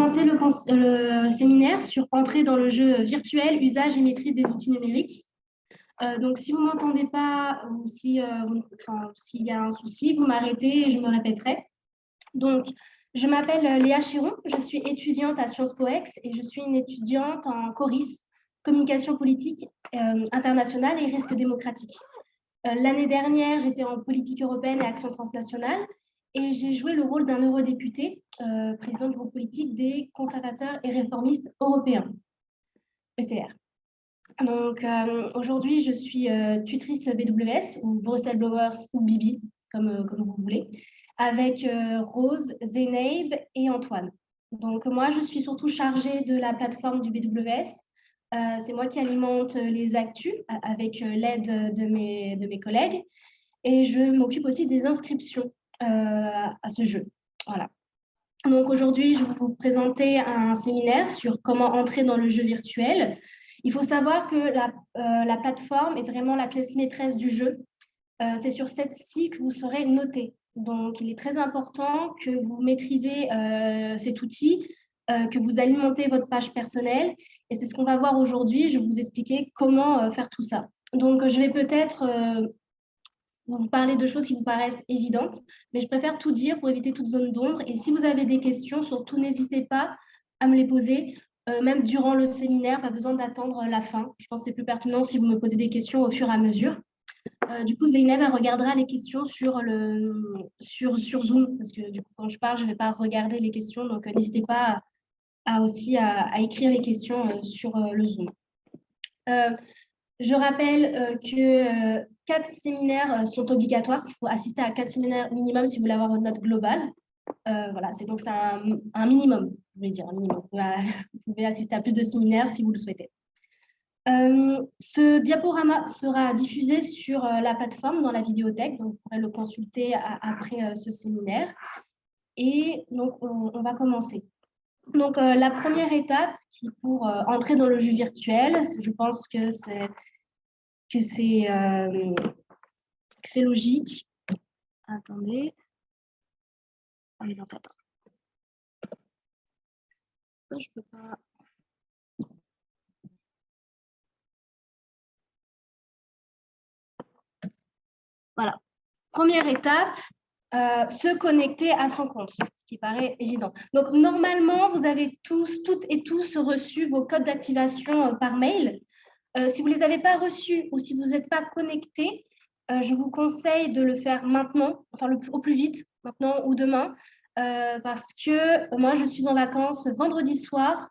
commencer le séminaire sur entrer dans le jeu virtuel, usage et maîtrise des outils numériques. Donc, si vous ne m'entendez pas ou si, s'il y a un souci, vous m'arrêtez et je me répéterai. Donc, je m'appelle Léa Chiron, je suis étudiante à Sciences Po Ex et je suis une étudiante en CORIS, communication politique internationale et risque démocratique. L'année dernière, j'étais en politique européenne et action transnationale et j'ai joué le rôle d'un eurodéputé, président du groupe politique des conservateurs et réformistes européens, ECR. Donc, aujourd'hui, je suis tutrice BWS ou Brussels Blowers ou Bibi, comme vous voulez, avec Rose, Zeynep et Antoine. Donc, moi, je suis surtout chargée de la plateforme du BWS. C'est moi qui alimente les actus avec l'aide de mes collègues. Et je m'occupe aussi des inscriptions à ce jeu. Voilà. Donc, aujourd'hui, je vais vous présenter un séminaire sur comment entrer dans le jeu virtuel. Il faut savoir que la plateforme est vraiment la pièce maîtresse du jeu. C'est sur celle-ci que vous serez noté. Donc, il est très important que vous maîtrisez cet outil, que vous alimentez votre page personnelle. Et c'est ce qu'on va voir aujourd'hui. Je vais vous expliquer comment faire tout ça. Donc, je vais peut-être vous parler de choses qui vous paraissent évidentes, mais je préfère tout dire pour éviter toute zone d'ombre. Et si vous avez des questions, surtout n'hésitez pas à me les poser. Même durant le séminaire, pas besoin d'attendre la fin. Je pense que c'est plus pertinent si vous me posez des questions au fur et à mesure. Du coup, Zeynep, elle regardera les questions sur Zoom, parce que du coup, quand je parle, je ne vais pas regarder les questions, donc n'hésitez pas aussi à écrire les questions sur le Zoom. Je rappelle que 4 séminaires sont obligatoires. Il faut assister à 4 séminaires minimum si vous voulez avoir votre note globale. Voilà, c'est un minimum, je vais dire un minimum. Vous pouvez assister à plus de séminaires si vous le souhaitez. Ce diaporama sera diffusé sur la plateforme dans la vidéothèque, donc vous pourrez le consulter après ce séminaire. Et donc, on va commencer. Donc, la première étape pour entrer dans le jeu virtuel, je pense que c'est logique. Attendez. Attends. Je peux pas. Voilà. Première étape, se connecter à son compte, ce qui paraît évident. Donc, normalement, vous avez toutes et tous reçu vos codes d'activation par mail. Si vous ne les avez pas reçus ou si vous n'êtes pas connecté, je vous conseille de le faire maintenant, enfin au plus vite, maintenant ou demain, parce que moi, je suis en vacances vendredi soir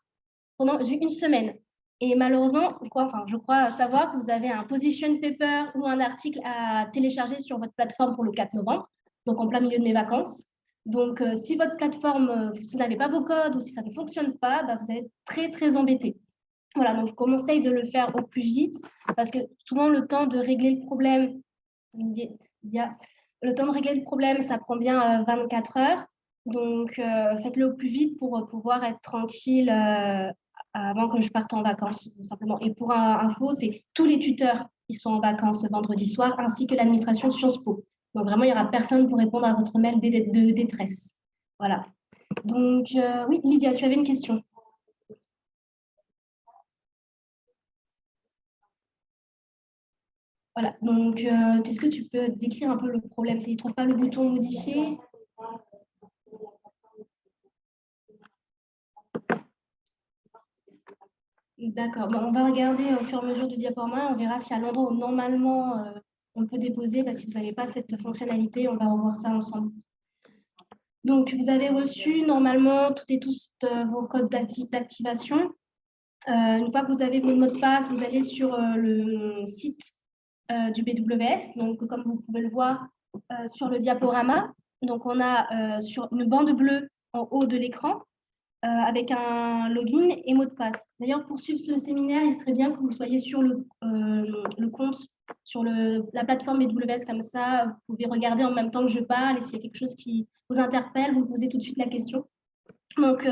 pendant une semaine. Et malheureusement, je crois savoir que vous avez un position paper ou un article à télécharger sur votre plateforme pour le 4 novembre, donc en plein milieu de mes vacances. Donc, si votre plateforme, si vous n'avez pas vos codes ou si ça ne fonctionne pas, bah, vous allez être très, très embêté. Voilà, donc je vous conseille de le faire au plus vite parce que souvent, le temps de régler le problème, ça prend bien 24 heures. Donc, faites-le au plus vite pour pouvoir être tranquille avant que je parte en vacances, tout simplement. Et pour info, c'est tous les tuteurs qui sont en vacances ce vendredi soir, ainsi que l'administration Sciences Po. Donc, vraiment, il n'y aura personne pour répondre à votre mail de détresse. Voilà. Donc, oui, Lydia, tu avais une question. Voilà. Donc, est-ce que tu peux décrire un peu le problème? C'est qu'ils ne trouvent pas le bouton modifier? D'accord. Bon, on va regarder au fur et à mesure du diaporama. On verra si à l'endroit où normalement on peut déposer, si vous n'avez pas cette fonctionnalité, on va revoir ça ensemble. Donc, vous avez reçu normalement toutes et tous vos codes d'activation. Une fois que vous avez votre mot de passe, vous allez sur le site du BWS. Donc, comme vous pouvez le voir sur le diaporama, donc on a sur une bande bleue en haut de l'écran avec un login et mot de passe. D'ailleurs, pour suivre ce séminaire, il serait bien que vous soyez sur le compte, sur la plateforme BWS, comme ça, vous pouvez regarder en même temps que je parle et s'il y a quelque chose qui vous interpelle, vous posez tout de suite la question. Donc,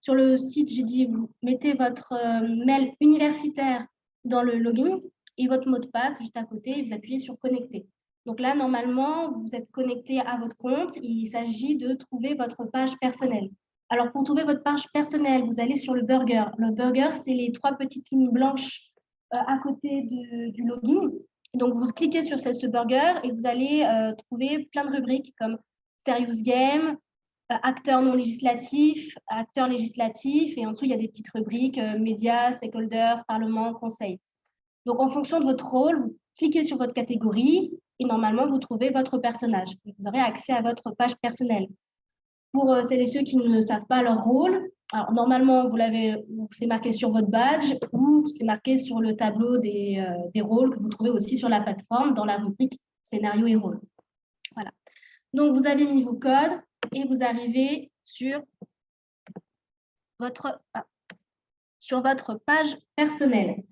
sur le site, j'ai dit, vous mettez votre mail universitaire dans le login et votre mot de passe juste à côté et vous appuyez sur connecter. Donc là, normalement, vous êtes connecté à votre compte. Il s'agit de trouver votre page personnelle. Alors, pour trouver votre page personnelle, vous allez sur le burger. Le burger, c'est les trois petites lignes blanches à côté du login. Donc, vous cliquez sur ce burger et vous allez trouver plein de rubriques comme Serious Game, acteurs législatifs, et en dessous, il y a des petites rubriques médias, stakeholders, parlement, conseil. Donc, en fonction de votre rôle, vous cliquez sur votre catégorie et normalement, vous trouvez votre personnage. Et vous aurez accès à votre page personnelle. Pour celles et ceux qui ne savent pas leur rôle, alors normalement, c'est marqué sur votre badge ou c'est marqué sur le tableau des rôles que vous trouvez aussi sur la plateforme dans la rubrique scénario et rôle. Voilà. Donc, vous avez mis vos codes et vous arrivez sur votre page personnelle.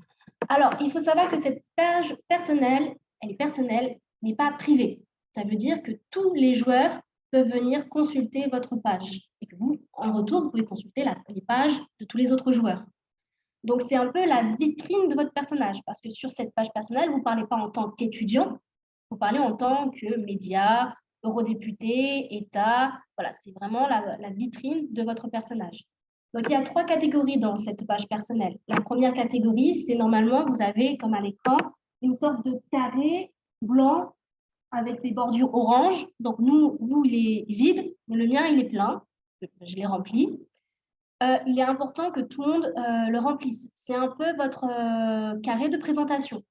Alors, il faut savoir que cette page personnelle, elle est personnelle, mais pas privée. Ça veut dire que tous les joueurs peuvent venir consulter votre page et que vous, en retour, vous pouvez consulter les pages de tous les autres joueurs. Donc, c'est un peu la vitrine de votre personnage parce que sur cette page personnelle, vous ne parlez pas en tant qu'étudiant, vous parlez en tant que média, eurodéputé, État. Voilà, c'est vraiment la vitrine de votre personnage. Donc, il y a trois catégories dans cette page personnelle. La première catégorie, c'est normalement, vous avez, comme à l'écran, une sorte de carré blanc avec des bordures orange. Donc, vous, il est vide, mais le mien, il est plein. Je l'ai rempli. Il est important que tout le monde le remplisse. C'est un peu votre carré de présentation.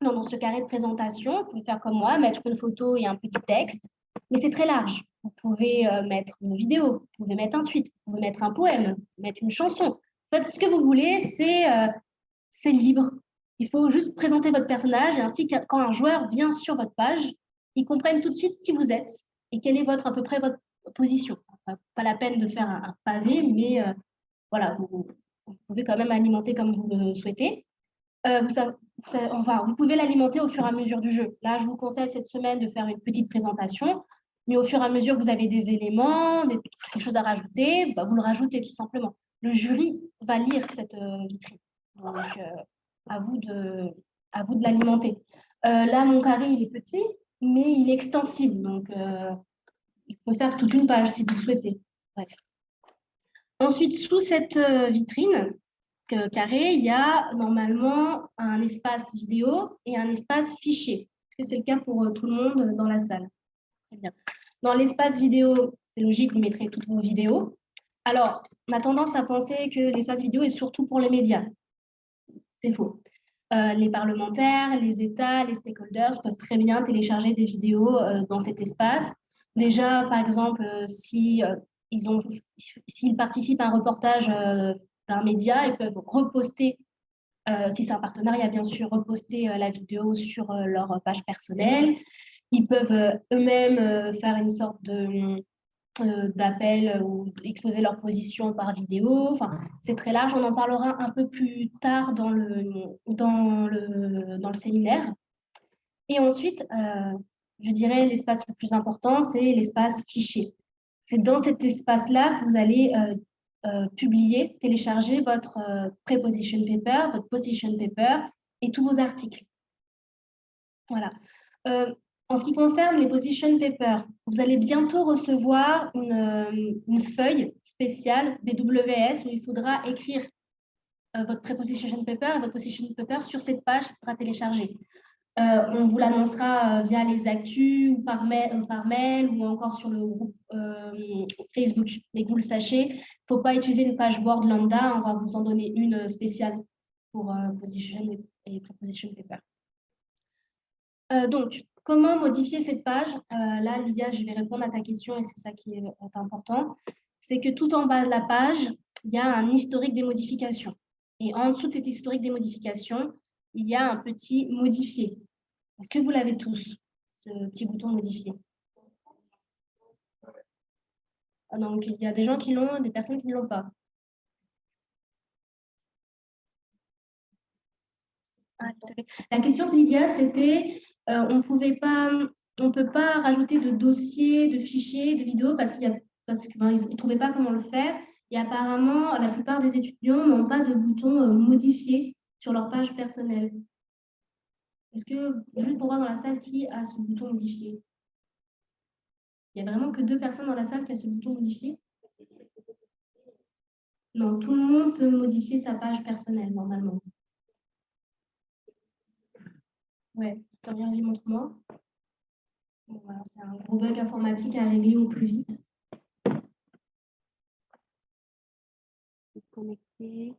Donc, dans ce carré de présentation, vous pouvez faire comme moi, mettre une photo et un petit texte, mais c'est très large. Vous pouvez mettre une vidéo, vous pouvez mettre un tweet, vous pouvez mettre un poème, mettre une chanson. Faites ce que vous voulez, c'est libre. Il faut juste présenter votre personnage et ainsi, quand un joueur vient sur votre page, il comprenne tout de suite qui vous êtes et quelle est à peu près votre position. Enfin, pas la peine de faire un pavé, mais voilà, vous pouvez quand même alimenter comme vous le souhaitez. Vous pouvez l'alimenter au fur et à mesure du jeu. Là, je vous conseille cette semaine de faire une petite présentation, mais au fur et à mesure que vous avez des éléments, quelque chose à rajouter, bah, vous le rajoutez tout simplement. Le jury va lire cette vitrine. Donc, à vous de l'alimenter. Là, mon carré, il est petit, mais il est extensible. Donc, il peut faire toute une page si vous le souhaitez. Bref. Ensuite, sous cette vitrine, carré, il y a normalement un espace vidéo et un espace fichier. Est-ce que c'est le cas pour tout le monde dans la salle? Très bien. Dans l'espace vidéo, c'est logique, vous mettrez toutes vos vidéos. Alors, on a tendance à penser que l'espace vidéo est surtout pour les médias. C'est faux. Les parlementaires, les États, les stakeholders peuvent très bien télécharger des vidéos dans cet espace. Déjà, par exemple, s'ils participent à un reportage d'un média, ils peuvent reposter, si c'est un partenariat bien sûr, reposter la vidéo sur leur page personnelle. Ils peuvent eux-mêmes faire une sorte d'appel ou exposer leur position par vidéo. Enfin, c'est très large. On en parlera un peu plus tard dans le séminaire. Et ensuite, je dirais l'espace le plus important, c'est l'espace fichier. C'est dans cet espace-là que vous allez publier, télécharger votre preposition paper, votre position paper et tous vos articles. Voilà. En ce qui concerne les position papers, vous allez bientôt recevoir une feuille spéciale BWS où il faudra écrire votre preposition paper et votre position paper sur cette page qui sera téléchargée. On vous l'annoncera via les actus ou par mail ou encore sur le groupe Facebook. Mais que vous le sachiez, il ne faut pas utiliser une page Word lambda, on va vous en donner une spéciale pour position et preposition paper. Donc, comment modifier cette page? Là, Lydia, je vais répondre à ta question et c'est ça qui est important. C'est que tout en bas de la page, il y a un historique des modifications. Et en dessous de cet historique des modifications, il y a un petit modifier. Est-ce que vous l'avez tous, ce petit bouton modifier? Donc, il y a des gens qui l'ont, des personnes qui ne l'ont pas. La question de Lydia, c'était on ne peut pas rajouter de dossiers, de fichiers, de vidéos parce qu'ils ne trouvaient pas comment le faire. Et apparemment, la plupart des étudiants n'ont pas de bouton modifier sur leur page personnelle. Est-ce que, juste pour voir dans la salle, qui a ce bouton modifier? Il n'y a vraiment que 2 personnes dans la salle qui a ce bouton modifier? Non, tout le monde peut modifier sa page personnelle, normalement. Ouais, Victoria, vas-y, montre-moi. Bon, voilà, c'est un gros bug informatique à régler au plus vite. Connecter.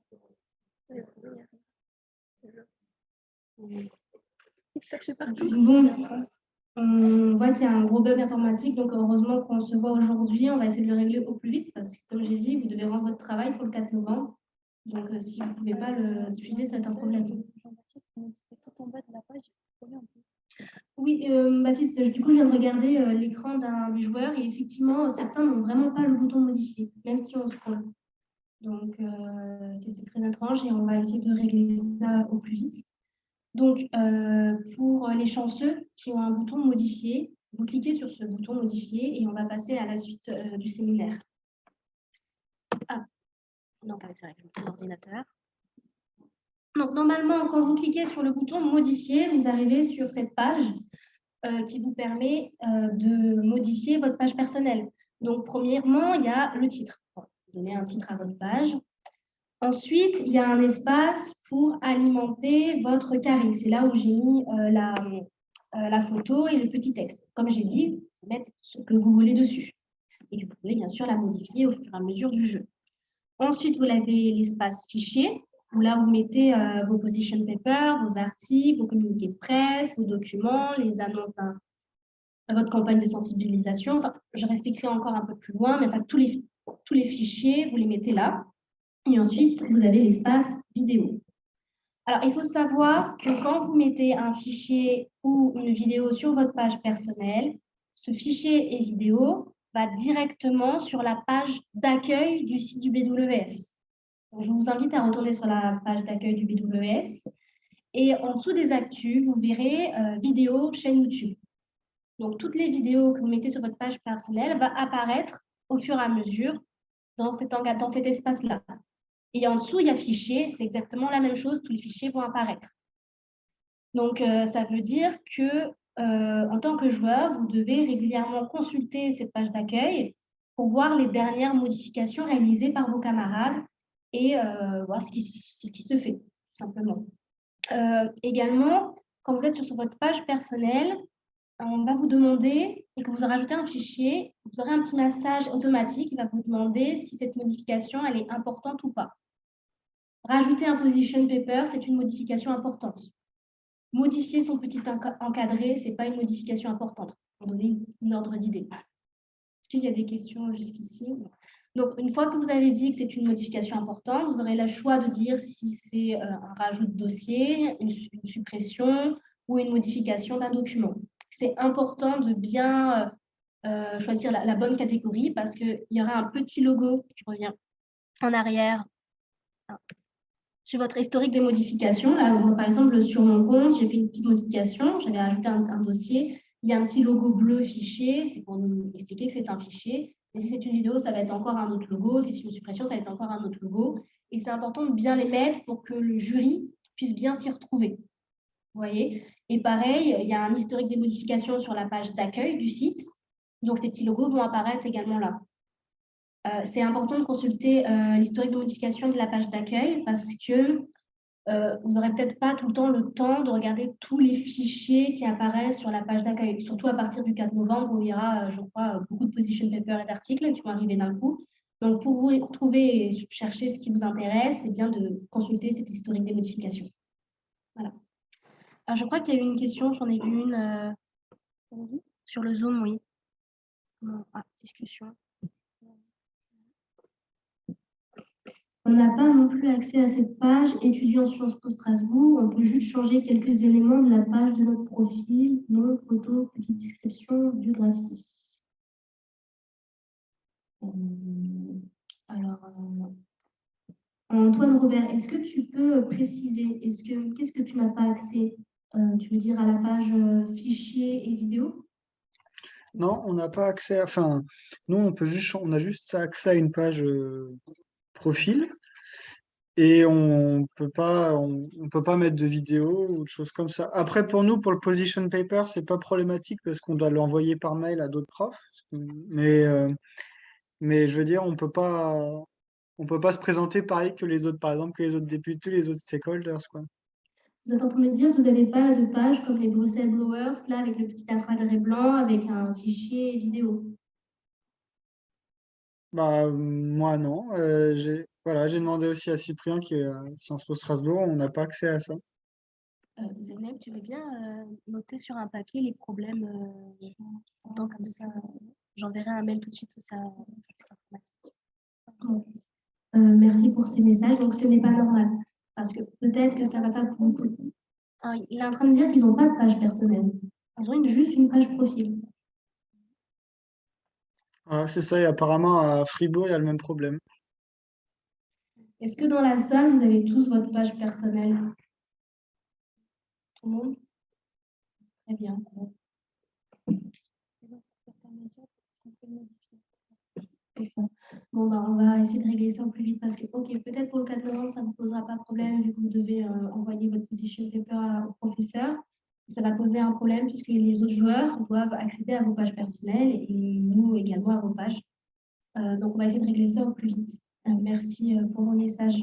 Bon, on voit qu'il y a un gros bug informatique, donc heureusement qu'on se voit aujourd'hui. On va essayer de le régler au plus vite parce que, comme j'ai dit, vous devez rendre votre travail pour le 4 novembre. Donc, si vous ne pouvez pas le diffuser, ça va être un problème. Tout en bas de la page. Oui, Baptiste, du coup, je viens de regarder l'écran d'un des joueurs et effectivement, certains n'ont vraiment pas le bouton modifier, même si on scrolle. Donc, c'est très étrange et on va essayer de régler ça au plus vite. Donc, pour les chanceux qui ont un bouton modifier, vous cliquez sur ce bouton modifier et on va passer à la suite du séminaire. Ah, donc avec ça, avec l'ordinateur. Donc, normalement, quand vous cliquez sur le bouton modifier, vous arrivez sur cette page qui vous permet de modifier votre page personnelle. Donc, premièrement, il y a le titre. Vous donnez un titre à votre page. Ensuite, il y a un espace pour alimenter votre carré. C'est là où j'ai mis la photo et le petit texte. Comme j'ai dit, vous pouvez mettre ce que vous voulez dessus. Et vous pouvez bien sûr la modifier au fur et à mesure du jeu. Ensuite, vous avez l'espace fichier, où là, vous mettez vos position papers, vos articles, vos communiqués de presse, vos documents, les annonces de votre campagne de sensibilisation. Enfin, je réexpliquerai encore un peu plus loin, mais enfin, tous les fichiers, vous les mettez là. Et ensuite, vous avez l'espace vidéo. Alors, il faut savoir que quand vous mettez un fichier ou une vidéo sur votre page personnelle, ce fichier et vidéo va directement sur la page d'accueil du site du BWS. Donc, je vous invite à retourner sur la page d'accueil du BWS. Et en dessous des actus, vous verrez vidéo, chaîne YouTube. Donc, toutes les vidéos que vous mettez sur votre page personnelle vont apparaître au fur et à mesure dans cet espace-là. Et en dessous, il y a fichier, c'est exactement la même chose, tous les fichiers vont apparaître. Donc, ça veut dire que en tant que joueur, vous devez régulièrement consulter cette page d'accueil pour voir les dernières modifications réalisées par vos camarades et voir ce qui se fait, tout simplement. Également, quand vous êtes sur votre page personnelle, on va vous demander, et que vous rajoutez un fichier, vous aurez un petit message automatique qui va vous demander si cette modification elle est importante ou pas. Rajouter un position paper, c'est une modification importante. Modifier son petit encadré, ce n'est pas une modification importante, pour donner une ordre d'idée. Est-ce qu'il y a des questions jusqu'ici? Donc, une fois que vous avez dit que c'est une modification importante, vous aurez le choix de dire si c'est un rajout de dossier, une suppression ou une modification d'un document. C'est important de bien choisir la bonne catégorie parce qu'il y aura un petit logo, je reviens en arrière, sur votre historique des modifications. Là, par exemple, sur mon compte, j'ai fait une petite modification, j'avais ajouté un dossier, il y a un petit logo bleu fichier, c'est pour nous expliquer que c'est un fichier. Et si c'est une vidéo, ça va être encore un autre logo. Si c'est une suppression, ça va être encore un autre logo. Et c'est important de bien les mettre pour que le jury puisse bien s'y retrouver. Vous voyez? Et pareil, il y a un historique des modifications sur la page d'accueil du site. Donc, ces petits logos vont apparaître également là. C'est important de consulter l'historique de modification de la page d'accueil parce que vous n'aurez peut-être pas tout le temps le temps de regarder tous les fichiers qui apparaissent sur la page d'accueil, surtout à partir du 4 novembre où il y aura, je crois, beaucoup de position papers et d'articles qui vont arriver d'un coup. Donc, pour vous trouver et chercher ce qui vous intéresse, c'est bien de consulter cet historique des modifications. Voilà. Alors, je crois qu'il y a eu une question, j'en ai vu une sur le Zoom, oui. Ah, discussion. On n'a pas non plus accès à cette page étudiant Sciences Po Strasbourg. On peut juste changer quelques éléments de la page de notre profil, nom, photo, petite description, biographie. Alors, Antoine Robert, est-ce que tu peux préciser, qu'est-ce que tu n'as pas accès, tu veux dire à la page fichier et vidéo? Non, on n'a pas accès à, enfin, nous, on a juste accès à une page profil et on peut pas mettre de vidéo ou de choses comme ça. Après, pour nous, pour le position paper, c'est pas problématique parce qu'on doit l'envoyer par mail à d'autres profs. Mais, euh, mais je veux dire, on peut pas se présenter pareil que les autres, par exemple, que les autres députés, les autres stakeholders, quoi. Vous êtes en train de me dire que vous n'avez pas de page comme les Blowers, là, avec le petit encadré blanc, avec un fichier vidéo. Bah, moi, non. Voilà, j'ai demandé aussi à Cyprien qui est à Sciences Po Strasbourg, on n'a pas accès à ça. Zeynep, tu veux bien noter sur un papier les problèmes donc comme ça, j'enverrai un mail tout de suite au service informatique. Bon. Merci pour ces messages. Donc, ce n'est pas normal. Parce que peut-être que ça ne va pas pour vous. Il est en train de dire qu'ils n'ont pas de page personnelle. Ils ont juste une page profil. Voilà, c'est ça, et apparemment à Fribourg, il y a le même problème. Est-ce que dans la salle, vous avez tous votre page personnelle? Tout le monde? Très bien. C'est ça. Bon, bah, on va essayer de régler ça au plus vite parce que, ok, peut-être pour le 4 novembre, ça ne vous posera pas de problème vu que vous devez envoyer votre position paper au professeur. Ça va poser un problème puisque les autres joueurs doivent accéder à vos pages personnelles et nous également à vos pages. Donc, on va essayer de régler ça au plus vite. Merci pour vos messages.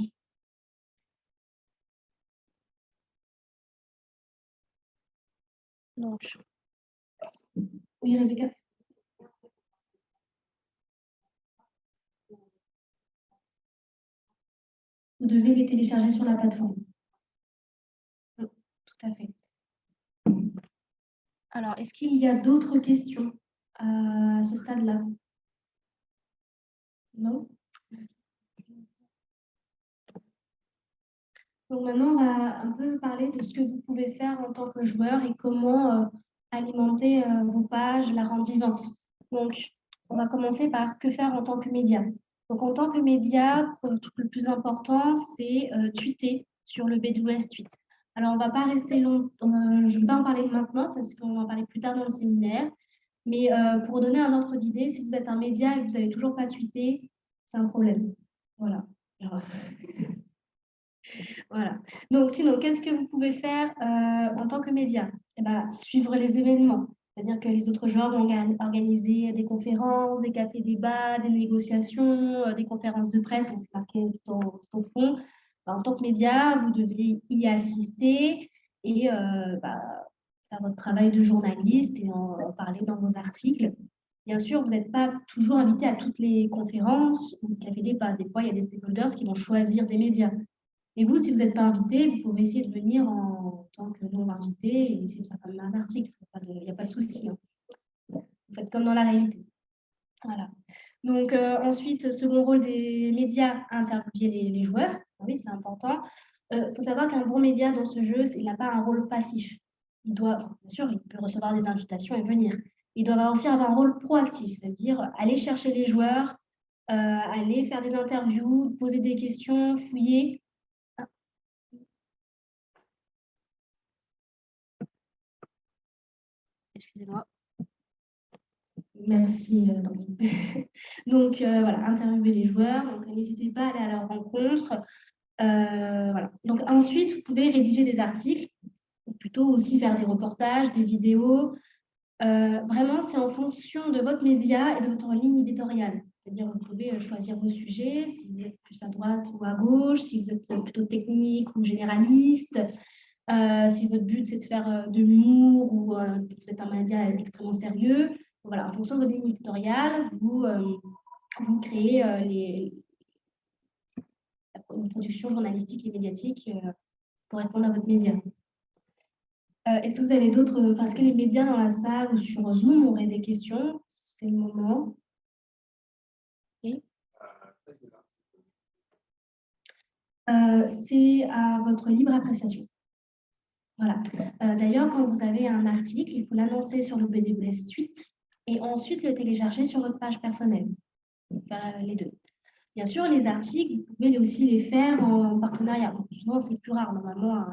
Donc, Oui, Rebecca. Vous devez les télécharger sur la plateforme. Tout à fait. Alors, est-ce qu'il y a d'autres questions à ce stade-là? Non? Donc maintenant, on va un peu parler de ce que vous pouvez faire en tant que joueur et comment alimenter vos pages, la rendre vivante. Donc, on va commencer par que faire en tant que média. Donc, en tant que média, le plus important, c'est tweeter sur le BWS Tweet. Alors, on ne va pas rester long, je ne vais pas en parler maintenant parce qu'on va en parler plus tard dans le séminaire. Mais pour donner un ordre d'idée, si vous êtes un média et que vous n'avez toujours pas tweeté, c'est un problème. Voilà. Voilà. Donc, sinon, qu'est-ce que vous pouvez faire en tant que média? Eh ben, suivre les événements. C'est-à-dire que les autres joueurs vont organiser des conférences, des cafés-débats, des négociations, des conférences de presse, c'est marqué tout au fond. En tant que média, vous devez y assister et faire votre travail de journaliste et en parler dans vos articles. Bien sûr, vous n'êtes pas toujours invité à toutes les conférences ou cafés-débats. Des fois, il y a des stakeholders qui vont choisir des médias. Et vous, si vous n'êtes pas invité, vous pouvez essayer de venir en tant que non-invité et essayer de faire quand même un article. Il n'y a pas de souci. Hein. Vous faites comme dans la réalité. Voilà. Donc, ensuite, second rôle des médias, interviewer les joueurs. Oui, c'est important. Il faut savoir qu'un bon média dans ce jeu, il n'a pas un rôle passif. Il doit, bien sûr, il peut recevoir des invitations et venir. Il doit aussi avoir un rôle proactif, c'est-à-dire aller chercher les joueurs, aller faire des interviews, poser des questions, fouiller. Excusez-moi. Merci. Donc, voilà, interviewer les joueurs. Donc, n'hésitez pas à aller à leur rencontre. Voilà. Donc, ensuite, vous pouvez rédiger des articles, ou plutôt aussi faire des reportages, des vidéos. Vraiment, c'est en fonction de votre média et de votre ligne éditoriale. C'est-à-dire, vous pouvez choisir vos sujets, si vous êtes plus à droite ou à gauche, si vous êtes plutôt technique ou généraliste. Si votre but, c'est de faire de l'humour ou vous êtes un média extrêmement sérieux, voilà, en fonction de votre ligne éditoriale, vous créez une production journalistique et médiatique correspondant à votre média. Est-ce que vous avez d'autres, est-ce que les médias dans la salle ou sur Zoom auraient des questions? C'est le moment. Oui. C'est à votre libre appréciation. Voilà. D'ailleurs, quand vous avez un article, il faut l'annoncer sur le BWS Tweet et ensuite le télécharger sur votre page personnelle. Faire les deux. Bien sûr, les articles, vous pouvez aussi les faire en partenariat. Donc, souvent, c'est plus rare. Normalement,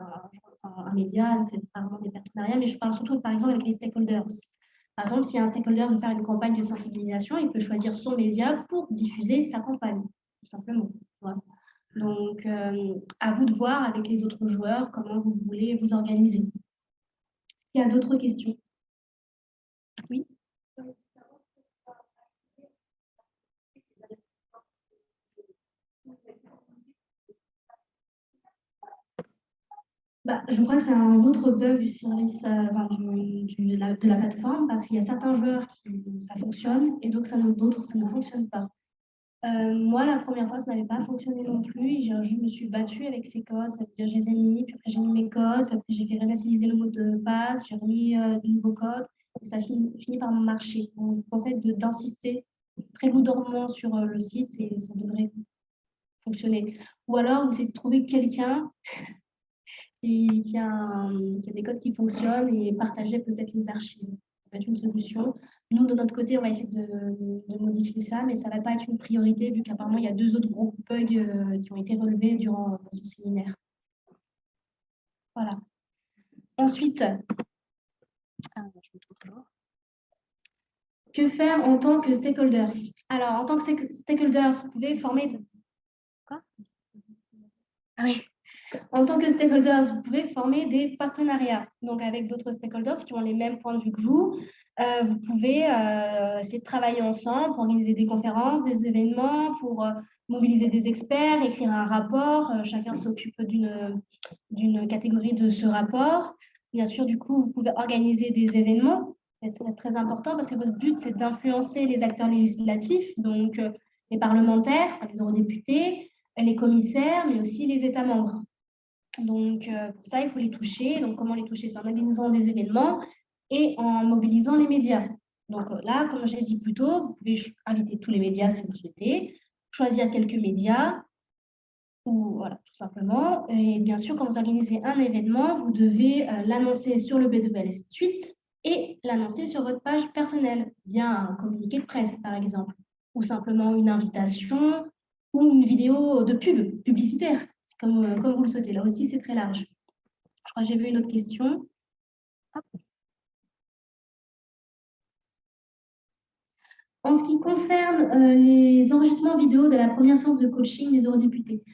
un média fait rarement des partenariats, mais je parle surtout, par exemple, avec les stakeholders. Par exemple, si un stakeholder veut faire une campagne de sensibilisation, il peut choisir son média pour diffuser sa campagne, tout simplement. Voilà. Donc, à vous de voir avec les autres joueurs comment vous voulez vous organiser. Il y a d'autres questions? Oui. Je crois que c'est un autre bug du service, enfin, de la plateforme, parce qu'il y a certains joueurs qui ça fonctionne et donc d'autres, ça ne fonctionne pas. Moi, la première fois, ça n'avait pas fonctionné non plus. Et je me suis battue avec ces codes, ça veut dire je les ai mis, puis après j'ai mis mes codes, puis après j'ai fait réinitialiser le mot de passe, j'ai remis de nouveaux codes, et ça finit par marcher. Donc, je vous conseille d'insister très lourdement sur le site et ça devrait fonctionner. Ou alors, vous essayez de trouver quelqu'un qui a des codes qui fonctionnent et partager peut-être les archives. Ça peut être une solution. Nous, de notre côté, on va essayer de modifier ça, mais ça ne va pas être une priorité vu qu'apparemment, il y a 2 autres gros bugs qui ont été relevés durant ce séminaire. Voilà. Ensuite, je me trouve toujours. que faire en tant que stakeholders? Alors, en tant que stakeholders, vous pouvez former... Quoi? Ah oui. En tant que stakeholders, vous pouvez former des partenariats, donc avec d'autres stakeholders qui ont les mêmes points de vue que vous. Vous pouvez essayer de travailler ensemble pour organiser des conférences, des événements, pour mobiliser des experts, écrire un rapport. Chacun s'occupe d'une catégorie de ce rapport. Bien sûr, du coup, vous pouvez organiser des événements. C'est très important parce que votre but, c'est d'influencer les acteurs législatifs, donc les parlementaires, les eurodéputés, les commissaires, mais aussi les États membres. Donc, pour ça, il faut les toucher. Donc, comment les toucher? C'est en organisant des événements et en mobilisant les médias. Donc là, comme j'ai dit plus tôt, vous pouvez inviter tous les médias si vous le souhaitez, choisir quelques médias, ou voilà, tout simplement. Et bien sûr, quand vous organisez un événement, vous devez l'annoncer sur le B2LS Suite et l'annoncer sur votre page personnelle, via un communiqué de presse, par exemple, ou simplement une invitation ou une vidéo de pub, publicitaire, comme vous le souhaitez. Là aussi, c'est très large. Je crois que j'ai vu une autre question. Hop. En ce qui concerne les enregistrements vidéo de la première séance de coaching des eurodéputés,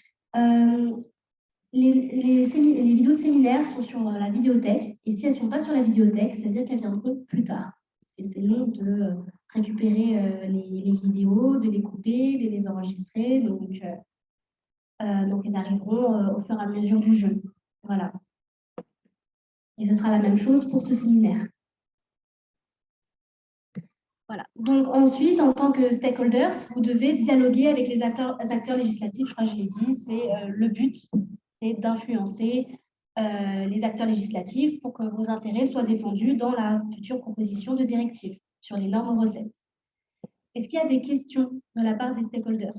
les vidéos de séminaire sont sur la vidéothèque, et si elles ne sont pas sur la vidéothèque, c'est-à-dire qu'elles viendront plus tard. Et c'est long de récupérer les vidéos, de les couper, de les enregistrer, donc elles arriveront au fur et à mesure du jeu. Voilà. Et ce sera la même chose pour ce séminaire. Voilà. Donc ensuite, en tant que stakeholders, vous devez dialoguer avec les acteurs législatifs. Je crois que je l'ai dit, c'est le but, c'est d'influencer les acteurs législatifs pour que vos intérêts soient défendus dans la future proposition de directive sur les normes recettes. Est-ce qu'il y a des questions de la part des stakeholders?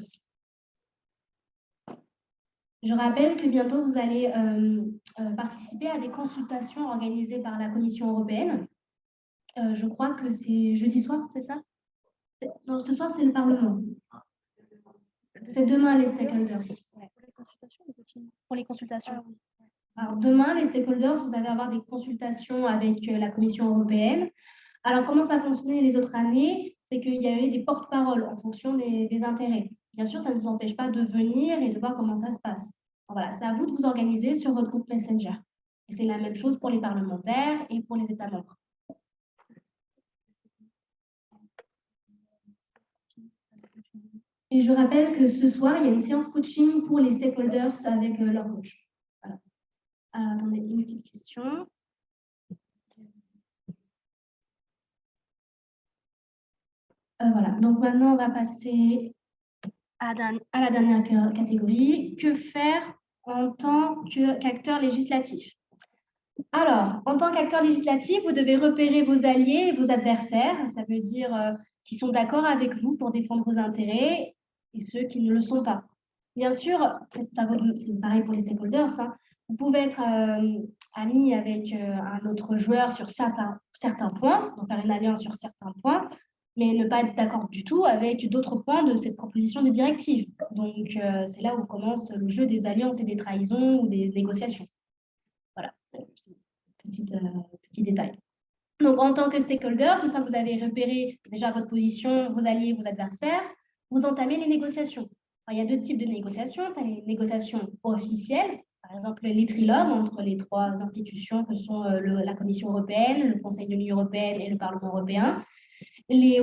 Je rappelle que bientôt, vous allez participer à des consultations organisées par la Commission européenne. Je crois que c'est jeudi soir, c'est ça? Non, ce soir, c'est le Parlement. C'est demain, les stakeholders. Pour les consultations. Ah, oui. Alors, demain, les stakeholders, vous allez avoir des consultations avec la Commission européenne. Alors, comment ça a fonctionné les autres années? C'est qu'il y a eu des porte-paroles en fonction des intérêts. Bien sûr, ça ne vous empêche pas de venir et de voir comment ça se passe. Voilà, c'est à vous de vous organiser sur votre groupe Messenger. Et c'est la même chose pour les parlementaires et pour les États membres. Et je rappelle que ce soir, il y a une séance coaching pour les stakeholders avec leur coach. Voilà. Attendez, une petite question. Voilà, donc maintenant, on va passer à la dernière catégorie. Que faire en tant qu'acteur législatif? Alors, en tant qu'acteur législatif, vous devez repérer vos alliés et vos adversaires. Ça veut dire qui sont d'accord avec vous pour défendre vos intérêts et ceux qui ne le sont pas. Bien sûr, c'est pareil pour les stakeholders. Hein. Vous pouvez être ami avec un autre joueur sur certains points, donc faire une alliance sur certains points, mais ne pas être d'accord du tout avec d'autres points de cette proposition de directive. Donc, c'est là où commence le jeu des alliances et des trahisons ou des négociations. Voilà, petit détail. Donc, en tant que stakeholder, une fois que vous avez repéré déjà votre position, vos alliés, vos adversaires, vous entamez les négociations. Alors, il y a 2 types de négociations. Tu as les négociations officielles, par exemple les trilogues entre les 3 institutions que sont la Commission européenne, le Conseil de l'Union européenne et le Parlement européen.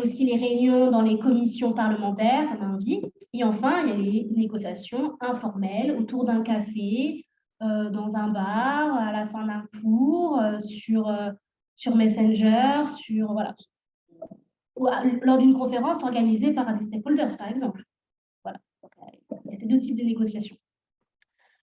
Aussi les réunions dans les commissions parlementaires, comme un vie. Et enfin, il y a les négociations informelles autour d'un café dans un bar, à la fin d'un cours, sur Messenger, voilà, ou lors d'une conférence organisée par des stakeholders, par exemple. Voilà. Donc, il y a ces deux types de négociations.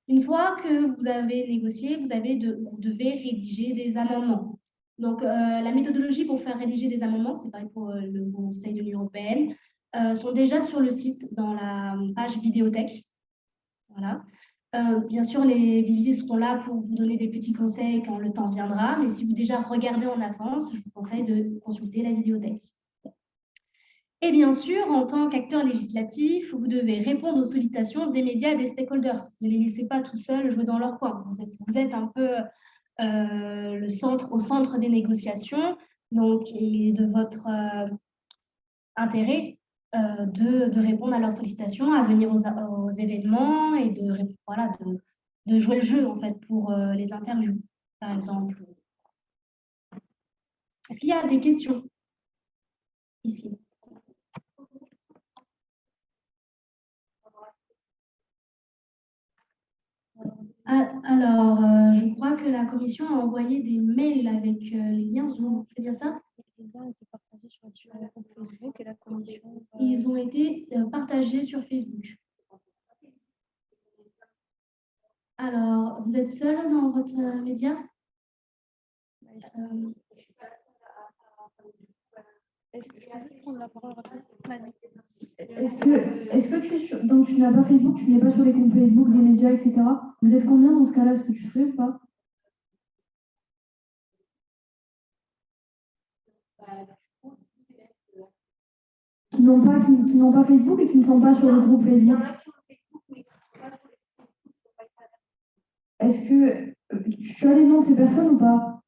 Une fois que vous avez négocié, vous devez rédiger des amendements. Donc, la méthodologie pour faire rédiger des amendements, c'est pareil pour le Conseil de l'Union européenne, sont déjà sur le site dans la page vidéothèque. Voilà. Bien sûr, les viviers seront là pour vous donner des petits conseils quand le temps viendra, mais si vous déjà regardez en avance, je vous conseille de consulter la vidéothèque. Et bien sûr, en tant qu'acteur législatif, vous devez répondre aux sollicitations des médias et des stakeholders. Ne les laissez pas tout seuls jouer dans leur coin. Vous êtes un peu au centre des négociations, donc il est de votre intérêt de répondre à leurs sollicitations, à venir aux événements et de jouer le jeu en fait pour les interviews, par exemple. Est-ce qu'il y a des questions ici? Alors, je crois que la commission a envoyé des mails avec les liens Zoom, c'est bien ça? Les liens ont été partagés sur le groupe Facebook et la commission. Ils ont été partagés sur Facebook. Alors, vous êtes seul dans votre média? Est-ce que je peux juste prendre la parole rapidement? Vas-y. Donc tu n'as pas Facebook, tu n'es pas sur les comptes Facebook des médias, etc. Vous êtes combien dans ce cas-là? Est-ce que tu serais ou pas? Qui n'ont pas Facebook et qui ne sont pas sur le groupe Facebook. Est-ce que tu as les noms de ces personnes ou pas?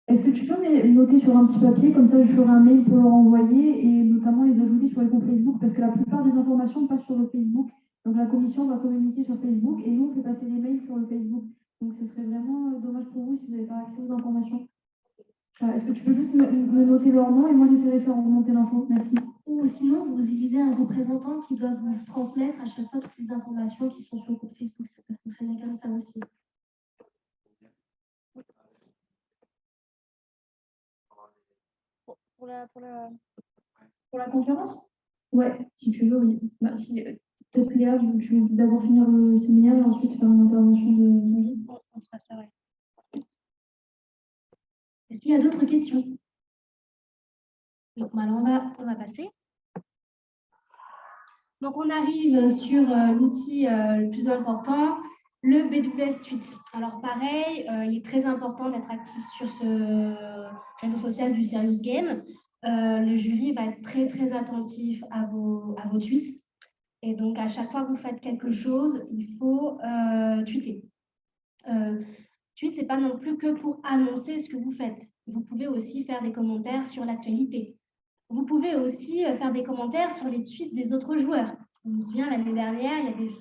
Est-ce que tu peux me les noter sur un petit papier, comme ça je ferai un mail pour leur envoyer et notamment les ajouter sur les comptes Facebook, parce que la plupart des informations passent sur le Facebook. Donc la commission va communiquer sur Facebook et nous on fait passer des mails sur le Facebook. Donc ce serait vraiment dommage pour vous si vous n'avez pas accès aux informations. Est-ce que tu peux juste me noter leur nom et moi j'essaierai de faire remonter l'info? Merci. Ou sinon, vous utilisez un représentant qui doit vous transmettre à chaque fois toutes les informations qui sont sur le compte Facebook. Ça peut fonctionner comme ça aussi. Pour la conférence? Ouais, si tu veux, oui. Bah, peut-être Léa, tu veux d'abord finir le séminaire et ensuite faire une intervention de vie. On fera ça, ouais. Est-ce qu'il y a d'autres questions? Donc, alors on va passer. Donc, on arrive sur l'outil le plus important, le BWS Suite. Alors, pareil, il est très important d'être actif sur ce réseau social du Serious Game. Le jury va être très, très attentif à vos tweets. Et donc, à chaque fois que vous faites quelque chose, il faut tweeter. Tweet, ce n'est pas non plus que pour annoncer ce que vous faites. Vous pouvez aussi faire des commentaires sur l'actualité. Vous pouvez aussi faire des commentaires sur les tweets des autres joueurs. Je me souviens, l'année dernière, il y avait,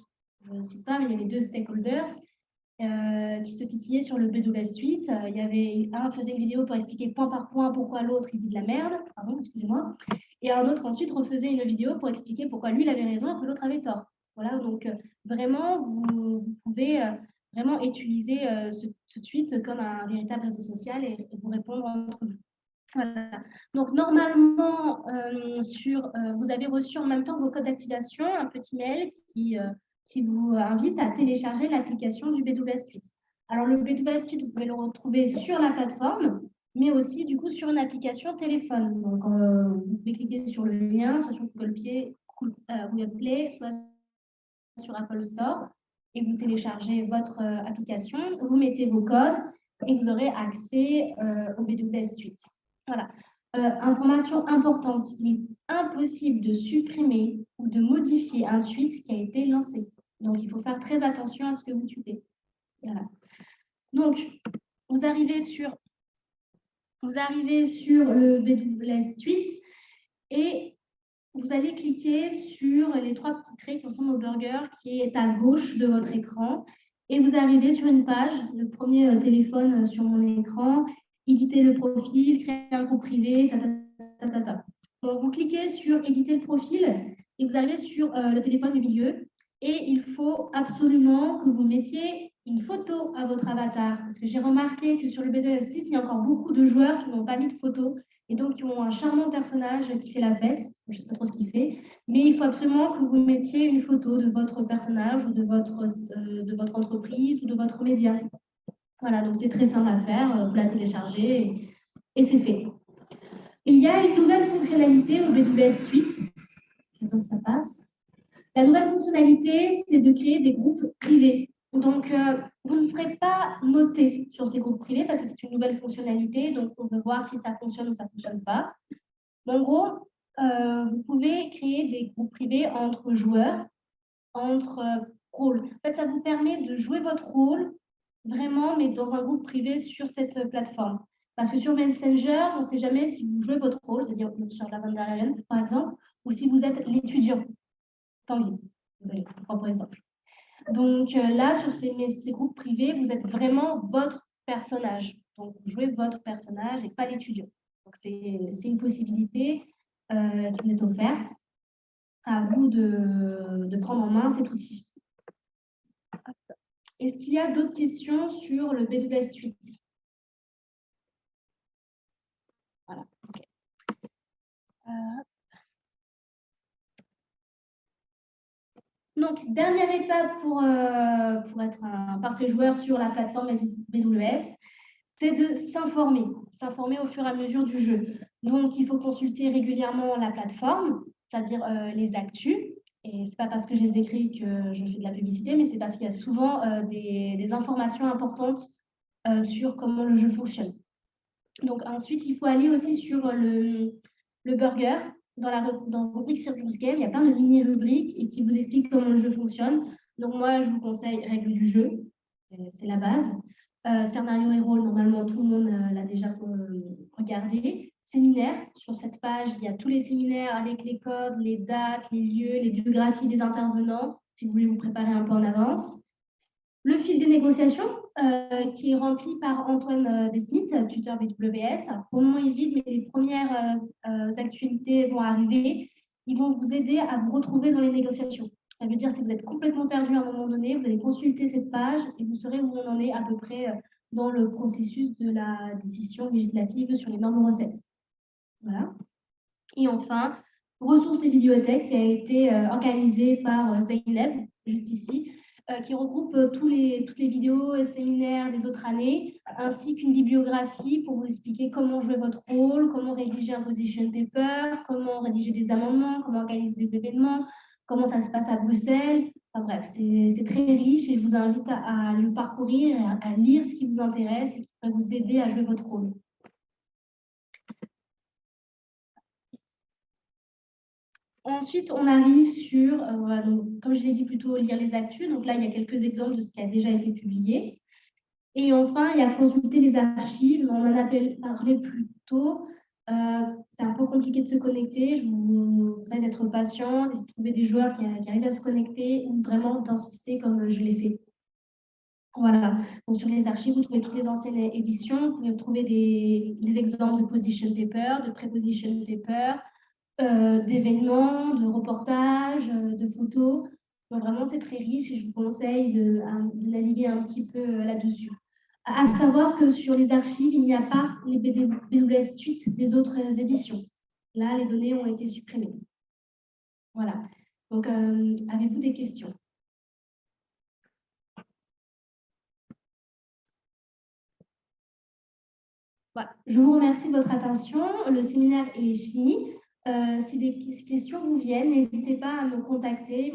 je ne sais pas, mais il y avait 2 stakeholders qui se titillaient sur le BWS tweet. Il y avait un faisait une vidéo pour expliquer point par point pourquoi l'autre il dit de la merde, pardon, excusez-moi, et un autre ensuite refaisait une vidéo pour expliquer pourquoi lui il avait raison et que l'autre avait tort. Voilà, donc vraiment, vous pouvez vraiment utiliser ce tweet comme un véritable réseau social et vous répondre entre vous. Voilà. Donc, normalement, vous avez reçu en même temps vos codes d'activation, un petit mail qui vous invite à télécharger l'application du BWS Suite. Alors, le BWS Suite, vous pouvez le retrouver sur la plateforme, mais aussi, du coup, sur une application téléphone. Donc, vous pouvez cliquer sur le lien, soit sur Google Play, soit sur Apple Store, et vous téléchargez votre application, vous mettez vos codes, et vous aurez accès au BWS Suite. Voilà. Information importante, il est impossible de supprimer ou de modifier un tweet qui a été lancé. Donc, il faut faire très attention à ce que vous tweetez. Voilà. Donc, vous arrivez sur le BWS Tweet et vous allez cliquer sur les 3 petits traits qui sont nos burgers qui est à gauche de votre écran et vous arrivez sur une page, le premier téléphone sur mon écran, éditer le profil, créer un groupe privé, Donc, vous cliquez sur éditer le profil et vous arrivez sur le téléphone du milieu Et il faut absolument que vous mettiez une photo à votre avatar. Parce que j'ai remarqué que sur le BDS site, il y a encore beaucoup de joueurs qui n'ont pas mis de photo et donc qui ont un charmant personnage qui fait la fête. Je ne sais pas trop ce qu'il fait. Mais il faut absolument que vous mettiez une photo de votre personnage ou de votre entreprise ou de votre média. Voilà, donc c'est très simple à faire. Vous la téléchargez et c'est fait. Il y a une nouvelle fonctionnalité au BWS Suite. J'attends que ça passe. La nouvelle fonctionnalité, c'est de créer des groupes privés. Donc, vous ne serez pas noté sur ces groupes privés parce que c'est une nouvelle fonctionnalité. Donc, on veut voir si ça fonctionne ou ça ne fonctionne pas. En gros, vous pouvez créer des groupes privés entre joueurs, entre rôles. En fait, ça vous permet de jouer votre rôle vraiment, mais dans un groupe privé sur cette plateforme. Parce que sur Messenger, on ne sait jamais si vous jouez votre rôle, c'est-à-dire sur la Vandarian, par exemple, ou si vous êtes l'étudiant. Désolée, propre exemple. Donc là, sur ces groupes privés, vous êtes vraiment votre personnage. Donc, vous jouez votre personnage et pas l'étudiant. Donc, c'est une possibilité qui vous est offerte. À vous de prendre en main cet outil. Est-ce qu'il y a d'autres questions sur le BWS Suite? Voilà. Okay. Donc, dernière étape pour être un parfait joueur sur la plateforme BWS, c'est de s'informer au fur et à mesure du jeu. Donc, il faut consulter régulièrement la plateforme, c'est-à-dire les actus. Et ce n'est pas parce que je les écris que je fais de la publicité, mais c'est parce qu'il y a souvent des informations importantes sur comment le jeu fonctionne. Donc, ensuite, il faut aller aussi sur le burger. Dans la rubrique Serious Game, il y a plein de mini-rubriques et qui vous expliquent comment le jeu fonctionne. Donc, moi, je vous conseille règles du jeu, c'est la base. Scénario et rôle, normalement, tout le monde l'a déjà regardé. Séminaire, sur cette page, il y a tous les séminaires avec les codes, les dates, les lieux, les biographies des intervenants, si vous voulez vous préparer un peu en avance. Le fil des négociations, qui est rempli par Antoine Desmith, tuteur BWS. Alors, pour le moment, il est vide, mais les premières actualités vont arriver. Ils vont vous aider à vous retrouver dans les négociations. Ça veut dire, si vous êtes complètement perdu à un moment donné, vous allez consulter cette page et vous saurez où on en est à peu près dans le processus de la décision législative sur les normes recettes. Voilà. Et enfin, ressources et bibliothèques qui a été organisée par Zeynep, juste ici, qui regroupe toutes les vidéos et séminaires des autres années, ainsi qu'une bibliographie pour vous expliquer comment jouer votre rôle, comment rédiger un position paper, comment rédiger des amendements, comment organiser des événements, comment ça se passe à Bruxelles. Enfin bref, c'est très riche et je vous invite à le parcourir, à lire ce qui vous intéresse et qui peut vous aider à jouer votre rôle. Ensuite, on arrive sur, donc, comme je l'ai dit plutôt, lire les actus. Donc là, il y a quelques exemples de ce qui a déjà été publié. Et enfin, il y a consulter les archives. On en a parlé plus tôt. C'est un peu compliqué de se connecter. Je vous conseille d'être patient, d'essayer de trouver des joueurs qui arrivent à se connecter ou vraiment d'insister comme je l'ai fait. Voilà. Donc sur les archives, vous trouvez toutes les anciennes éditions. Vous pouvez trouver des exemples de position paper, de preposition paper, d'événements, de reportages, de photos. Donc vraiment, c'est très riche et je vous conseille de naviguer un petit peu là-dessus. À savoir que sur les archives, il n'y a pas les BWS Suite des autres éditions. Là, les données ont été supprimées. Voilà. Donc, avez-vous des questions? Voilà. Je vous remercie de votre attention. Le séminaire est fini. Si des questions vous viennent, n'hésitez pas à me contacter.